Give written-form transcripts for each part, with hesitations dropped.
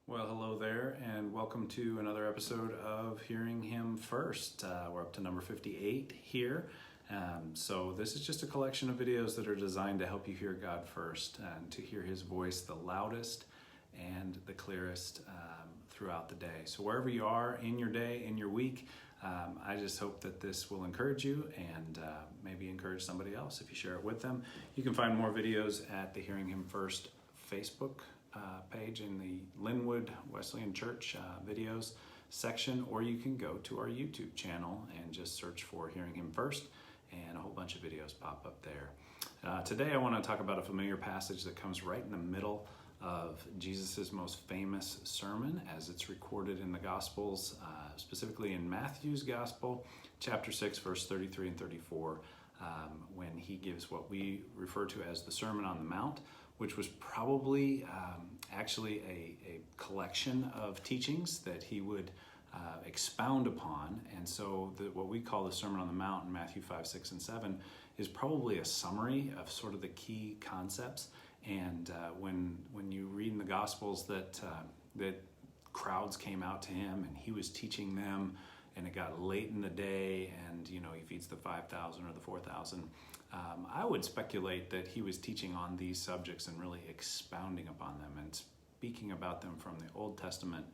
Well, hello there, and welcome to another episode of Hearing Him First. We're up to number 58 here. So this is just a collection of videos that are designed to help you hear God first and to hear His voice the loudest and the clearest throughout the day. So wherever you are in your day, in your week, I just hope that this will encourage you and maybe encourage somebody else if you share it with them. You can find more videos at the Hearing Him First Facebook page in the Linwood Wesleyan Church videos section, or you can go to our YouTube channel and just search for Hearing Him First, and a whole bunch of videos pop up there. Today I want to talk about a familiar passage that comes right in the middle of Jesus's most famous sermon as it's recorded in the Gospels, specifically in Matthew's Gospel, chapter 6, verse 33 and 34, when he gives what we refer to as the Sermon on the Mount, which was probably actually a collection of teachings that he would expound upon. And so what we call the Sermon on the Mount in Matthew 5, 6, and 7 is probably a summary of sort of the key concepts. And when you read in the Gospels that crowds came out to him and he was teaching them, and it got late in the day and he feeds the 5,000 or the 4,000, I would speculate that he was teaching on these subjects and really expounding upon them and speaking about them from the Old Testament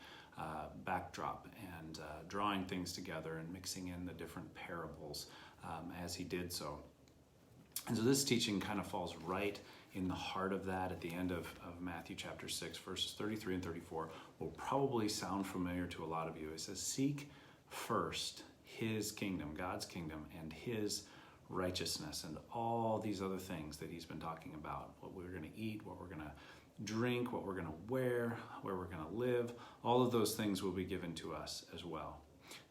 backdrop and drawing things together and mixing in the different parables as he did so. And so this teaching kind of falls right in the heart of that at the end of Matthew chapter 6, verses 33 and 34 will probably sound familiar to a lot of you. It says, "Seek first his kingdom," God's kingdom, "and his righteousness," and all these other things that he's been talking about, what we're going to eat, what we're going to drink, what we're going to wear, where we're going to live, all of those things will be given to us as well.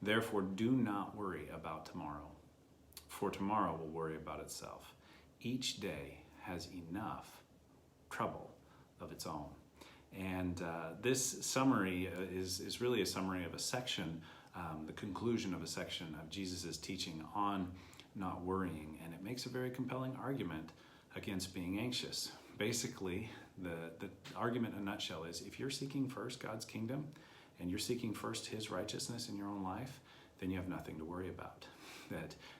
"Therefore, do not worry about tomorrow, for tomorrow will worry about itself. Each day has enough trouble of its own." And this summary is really a summary of a section, the conclusion of a section of Jesus' teaching on not worrying, and it makes a very compelling argument against being anxious. Basically, the argument in a nutshell is, if you're seeking first God's kingdom and you're seeking first his righteousness in your own life, then you have nothing to worry about.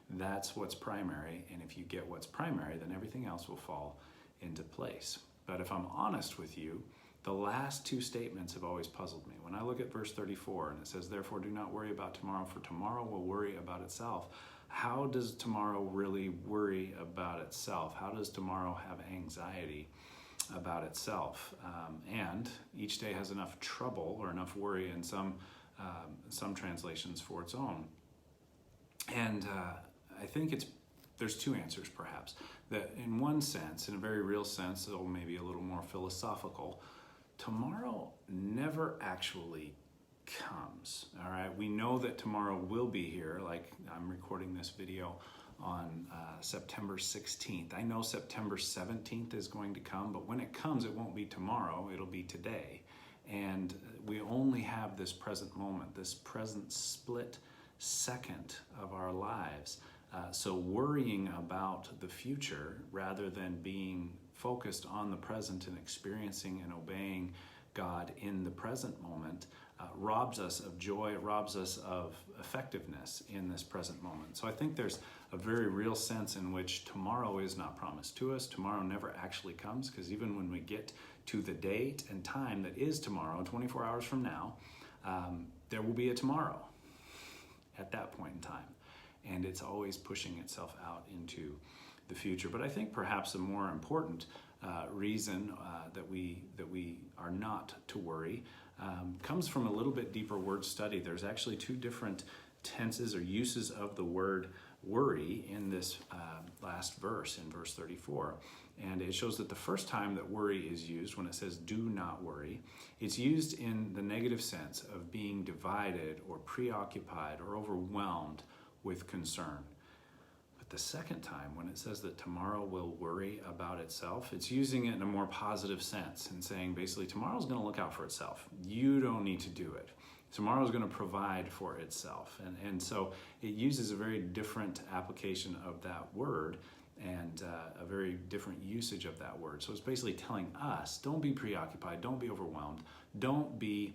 That's what's primary, and if you get what's primary, then everything else will fall into place. But if I'm honest with you, the last two statements have always puzzled me. When I look at verse 34 and it says, "Therefore do not worry about tomorrow, for tomorrow will worry about itself." How does tomorrow really worry about itself? How does tomorrow have anxiety about itself? And each day has enough trouble or enough worry in some translations for its own. And I think there's two answers perhaps. That in one sense, in a very real sense, though maybe a little more philosophical, tomorrow never actually comes. All right, we know that tomorrow will be here. Like, I'm recording this video on September 16th. I know September 17th is going to come, but when it comes, it won't be tomorrow, it'll be today. And we only have this present moment, this present split second of our lives. So worrying about the future rather than being focused on the present and experiencing and obeying God in the present moment robs us of joy, robs us of effectiveness in this present moment. So I think there's a very real sense in which tomorrow is not promised to us. Tomorrow never actually comes, because even when we get to the date and time that is tomorrow, 24 hours from now, there will be a tomorrow at that point in time. And it's always pushing itself out into the future. But I think perhaps a more important reason that we are not to worry comes from a little bit deeper word study. There's actually two different tenses or uses of the word worry in this last verse, in verse 34. And it shows that the first time that worry is used, when it says "do not worry," it's used in the negative sense of being divided or preoccupied or overwhelmed with concern. But the second time, when it says that tomorrow will worry about itself, it's using it in a more positive sense and saying basically tomorrow's going to look out for itself. You don't need to do it. Tomorrow's going to provide for itself. And so it uses a very different application of that word. and a very different usage of that word. So it's basically telling us, don't be preoccupied, don't be overwhelmed, don't be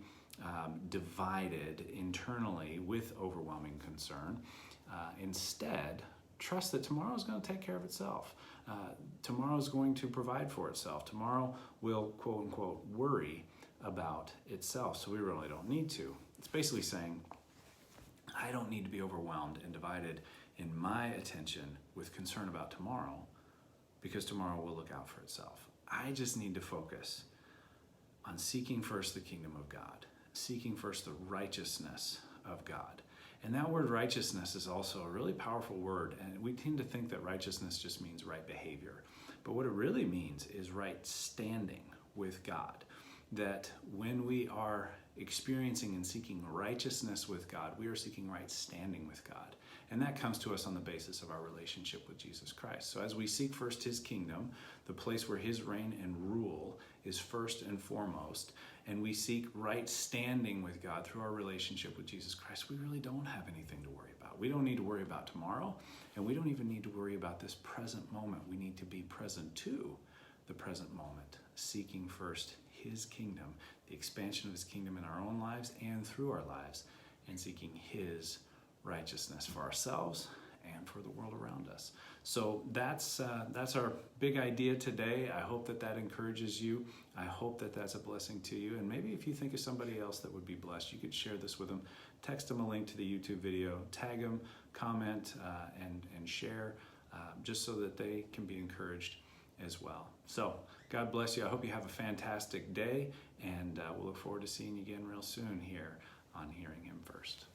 divided internally with overwhelming concern. Instead, trust that tomorrow is going to take care of itself. Tomorrow is going to provide for itself. Tomorrow will, quote unquote, worry about itself, so we really don't need to. It's basically saying, I don't need to be overwhelmed and divided in my attention with concern about tomorrow, because tomorrow will look out for itself. I just need to focus on seeking first the kingdom of God, seeking first the righteousness of God. And that word righteousness is also a really powerful word, and we tend to think that righteousness just means right behavior. But what it really means is right standing with God. That when we are experiencing and seeking righteousness with God, we are seeking right standing with God. And that comes to us on the basis of our relationship with Jesus Christ. So as we seek first his kingdom, the place where his reign and rule is first and foremost, and we seek right standing with God through our relationship with Jesus Christ, we really don't have anything to worry about. We don't need to worry about tomorrow, and we don't even need to worry about this present moment. We need to be present to the present moment, seeking first his kingdom, the expansion of his kingdom in our own lives and through our lives, and seeking his righteousness for ourselves and for the world around us. So that's our big idea today. I hope that encourages you. I hope that's a blessing to you. And maybe if you think of somebody else that would be blessed, you could share this with them. Text them a link to the YouTube video, tag them, comment, and share, just so that they can be encouraged as well. So God bless you. I hope you have a fantastic day, and we'll look forward to seeing you again real soon here on Hearing Him First.